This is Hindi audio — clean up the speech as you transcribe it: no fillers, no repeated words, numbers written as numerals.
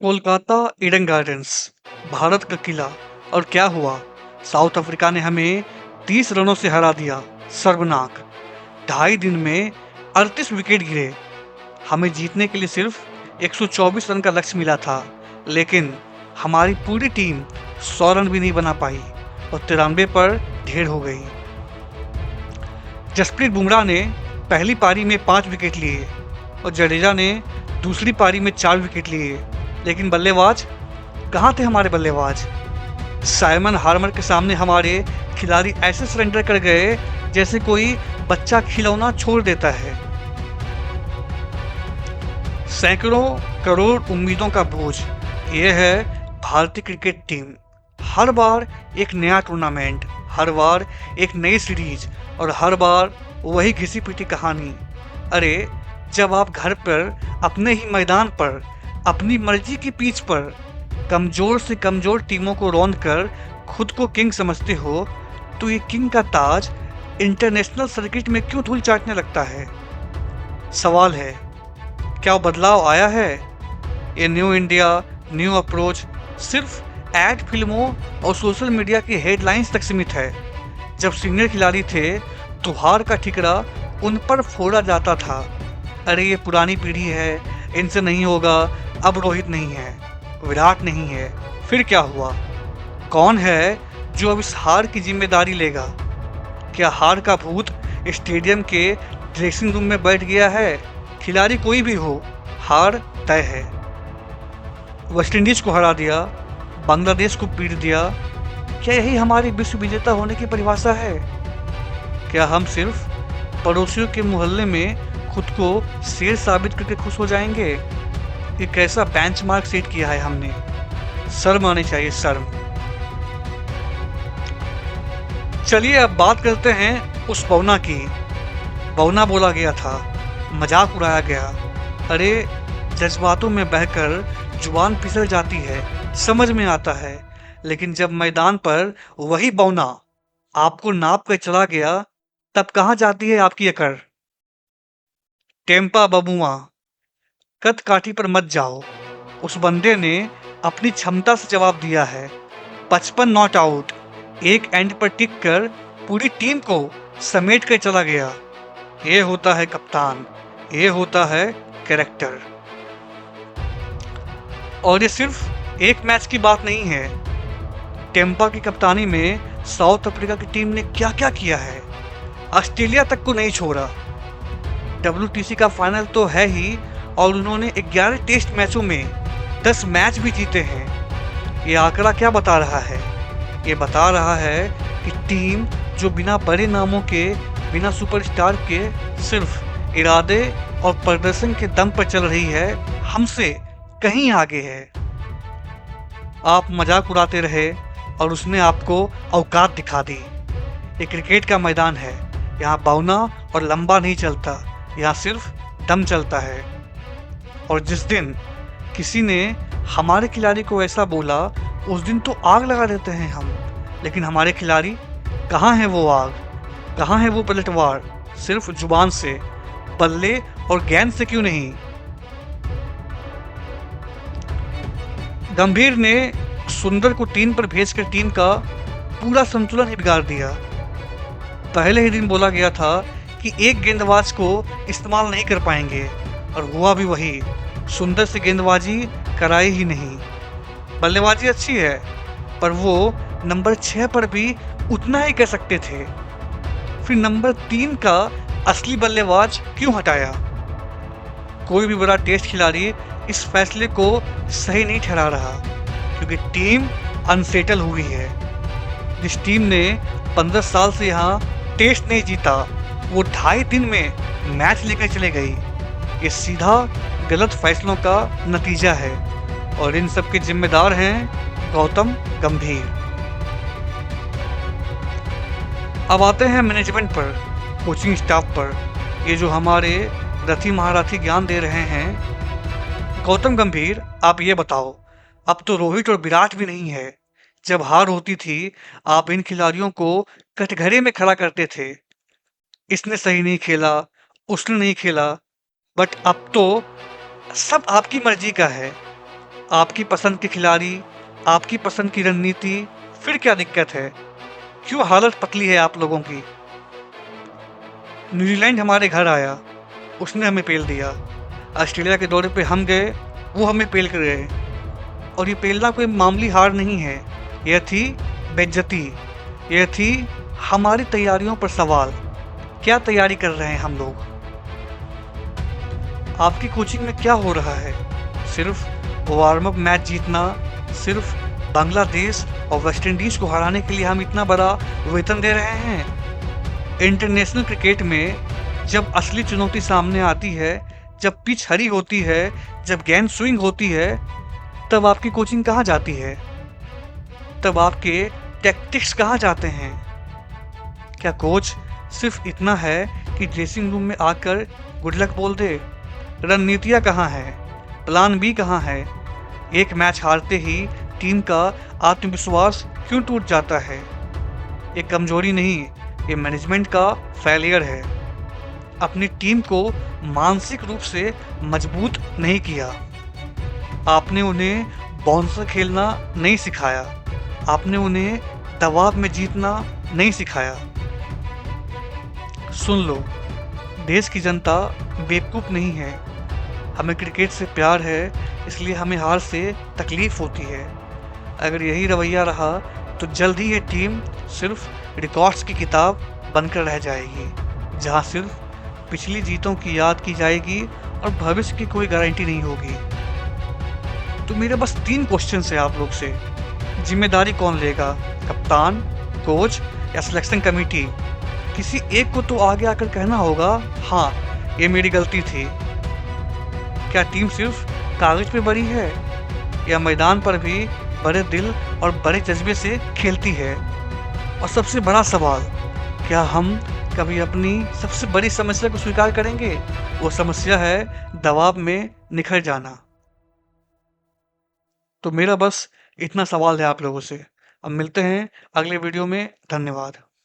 कोलकाता ईडन गार्डन्स, भारत का किला। और क्या हुआ? साउथ अफ्रीका ने हमें 30 रनों से हरा दिया। सर्वनाक। 2.5 दिन में 38 विकेट गिरे। हमें जीतने के लिए सिर्फ 124 रन का लक्ष्य मिला था, लेकिन हमारी पूरी टीम 100 रन भी नहीं बना पाई और 93 पर ढेर हो गई। जसप्रीत बुमराह ने पहली पारी में 5 विकेट लिए और जडेजा ने दूसरी पारी में 4 विकेट लिए, लेकिन बल्लेबाज कहाँ थे हमारे बल्लेबाज? साइमन हार्मर के सामने हमारे खिलाड़ी ऐसे सरेंडर कर गए जैसे कोई बच्चा खिलौना छोड़ देता है। सैकड़ों करोड़ उम्मीदों का बोझ, ये है भारतीय क्रिकेट टीम। हर बार एक नया टूर्नामेंट, हर बार एक नई सीरीज और हर बार वही घिसी पिटी कहानी। अरे, जब आप घर पर अपने ही मैदान पर अपनी मर्जी की पिच पर कमजोर से कमजोर टीमों को रौंद कर खुद को किंग समझते हो, तो ये किंग का ताज इंटरनेशनल सर्किट में क्यों धूल चाटने लगता है? सवाल है, क्या वो बदलाव आया है? ये न्यू इंडिया, न्यू अप्रोच सिर्फ एड फिल्मों और सोशल मीडिया की हेडलाइंस तक सीमित है। जब सीनियर खिलाड़ी थे तो हार का ठिकरा उन पर फोड़ा जाता था। अरे, ये पुरानी पीढ़ी है, इनसे नहीं होगा। अब रोहित नहीं है, विराट नहीं है, फिर क्या हुआ? कौन है जो अब इस हार की जिम्मेदारी लेगा? क्या हार का भूत स्टेडियम के ड्रेसिंग रूम में बैठ गया है? खिलाड़ी कोई भी हो, हार तय है। वेस्टइंडीज को हरा दिया, बांग्लादेश को पीट दिया। क्या यही हमारी विश्व विजेता होने की परिभाषा है? क्या हम सिर्फ पड़ोसियों के मोहल्ले में खुद को शेर साबित करके खुश हो जाएंगे? ये कैसा बेंचमार्क सेट किया है हमने? शर्म आनी चाहिए, शर्म। चलिए अब बात करते हैं उस बौना की। बौना बोला गया था, मजाक उड़ाया गया। अरे, जज्बातों में बहकर जुबान फिसल जाती है, समझ में आता है, लेकिन जब मैदान पर वही बौना आपको नाप कर चला गया, तब कहाँ जाती है आपकी अकड़? टेम्पा बबुआ, कद काठी पर मत जाओ। उस बंदे ने अपनी क्षमता से जवाब दिया है। 55 नॉट आउट, एक एंड पर टिक कर पूरी टीम को समेट कर चला गया। ये होता है कप्तान, ये होता है कैरेक्टर। और ये सिर्फ एक मैच की बात नहीं है। टेम्पा की कप्तानी में साउथ अफ्रीका की टीम ने क्या क्या किया है, ऑस्ट्रेलिया तक को नहीं छोड़ा। WTC का फाइनल तो है ही, और उन्होंने 11 टेस्ट मैचों में 10 मैच भी जीते हैं। ये आंकड़ा क्या बता रहा है? ये बता रहा है कि टीम जो बिना बड़े नामों के, बिना सुपरस्टार के, सिर्फ इरादे और प्रदर्शन के दम पर चल रही है, हमसे कहीं आगे है। आप मजाक उड़ाते रहे और उसने आपको औकात दिखा दी। ये क्रिकेट का मैदान है, यहाँ बौना और लंबा नहीं चलता, यहाँ सिर्फ दम चलता है। और जिस दिन किसी ने हमारे खिलाड़ी को ऐसा बोला, उस दिन तो आग लगा देते हैं हम। लेकिन हमारे खिलाड़ी, कहाँ है वो आग? कहाँ है वो पलटवार? सिर्फ जुबान से, बल्ले और गेंद से क्यों नहीं? गंभीर ने सुंदर को 3 पर भेजकर टीम का पूरा संतुलन ही बिगाड़ दिया। पहले ही दिन बोला गया था कि एक गेंदबाज को इस्तेमाल नहीं कर पाएंगे, और हुआ भी वही। सुंदर से गेंदबाजी कराई ही नहीं। बल्लेबाजी अच्छी है, पर वो नंबर 6 पर भी उतना ही कर सकते थे। फिर नंबर 3 का असली बल्लेबाज क्यों हटाया? कोई भी बड़ा टेस्ट खिलाड़ी इस फैसले को सही नहीं ठहरा रहा, क्योंकि टीम अनसेटल हुई है। जिस टीम ने 15 साल से यहाँ टेस्ट नहीं जीता, वो 2.5 दिन में मैच लेकर चले गई। ये सीधा गलत फैसलों का नतीजा है, और इन सब के जिम्मेदार हैं गौतम गंभीर। अब आते हैं मैनेजमेंट पर, कोचिंग स्टाफ पर, ये जो हमारे रथी महारथी ज्ञान दे रहे हैं। गौतम गंभीर, आप ये बताओ, अब तो रोहित और विराट भी नहीं है। जब हार होती थी, आप इन खिलाड़ियों को कटघरे में खड़ा करते थे। इसने सही नहीं खेला, उसने नहीं खेला, बट अब तो सब आपकी मर्जी का है। आपकी पसंद के खिलाड़ी, आपकी पसंद की रणनीति, फिर क्या दिक्कत है? क्यों हालत पतली है आप लोगों की? न्यूजीलैंड हमारे घर आया, उसने हमें पेल दिया। ऑस्ट्रेलिया के दौरे पे हम गए, वो हमें पेल कर गए। और ये पेलना कोई मामूली हार नहीं है, यह थी बेइज्जती, यह थी हमारी तैयारियों पर सवाल। क्या तैयारी कर रहे हैं हम लोग? आपकी कोचिंग में क्या हो रहा है? सिर्फ वार्म अप मैच जीतना, सिर्फ बांग्लादेश और वेस्ट इंडीज को हराने के लिए हम इतना बड़ा वेतन दे रहे हैं? इंटरनेशनल क्रिकेट में जब असली चुनौती सामने आती है, जब पिच हरी होती है, जब गेंद स्विंग होती है, तब आपकी कोचिंग कहाँ जाती है? तब आपके टैक्टिक्स कहाँ जाते हैं? क्या कोच सिर्फ इतना है कि ड्रेसिंग रूम में आकर गुड लक बोल दे? रणनीतियाँ कहाँ है? प्लान बी कहाँ है? एक मैच हारते ही टीम का आत्मविश्वास क्यों टूट जाता है? ये कमजोरी नहीं, ये मैनेजमेंट का फेलियर है। अपनी टीम को मानसिक रूप से मजबूत नहीं किया। आपने उन्हें बाउंसर खेलना नहीं सिखाया। आपने उन्हें दबाव में जीतना नहीं सिखाया। सुन लो, देश की जनता बेवकूफ़ नहीं है। हमें क्रिकेट से प्यार है, इसलिए हमें हार से तकलीफ होती है। अगर यही रवैया रहा तो जल्द ही ये टीम सिर्फ रिकॉर्ड्स की किताब बनकर रह जाएगी, जहां सिर्फ पिछली जीतों की याद की जाएगी और भविष्य की कोई गारंटी नहीं होगी। तो मेरे बस 3 क्वेश्चन है आप लोग से। जिम्मेदारी कौन लेगा? कप्तान, कोच या सिलेक्शन कमेटी? किसी एक को तो आगे आकर कहना होगा, हाँ ये मेरी गलती थी। क्या टीम सिर्फ कागज पे बड़ी है या मैदान पर भी बड़े दिल और बड़े जज्बे से खेलती है? और सबसे बड़ा सवाल, क्या हम कभी अपनी सबसे बड़ी समस्या को स्वीकार करेंगे? वो समस्या है दबाव में निखर जाना। तो मेरा बस इतना सवाल है आप लोगों से। अब मिलते हैं अगले वीडियो में। धन्यवाद।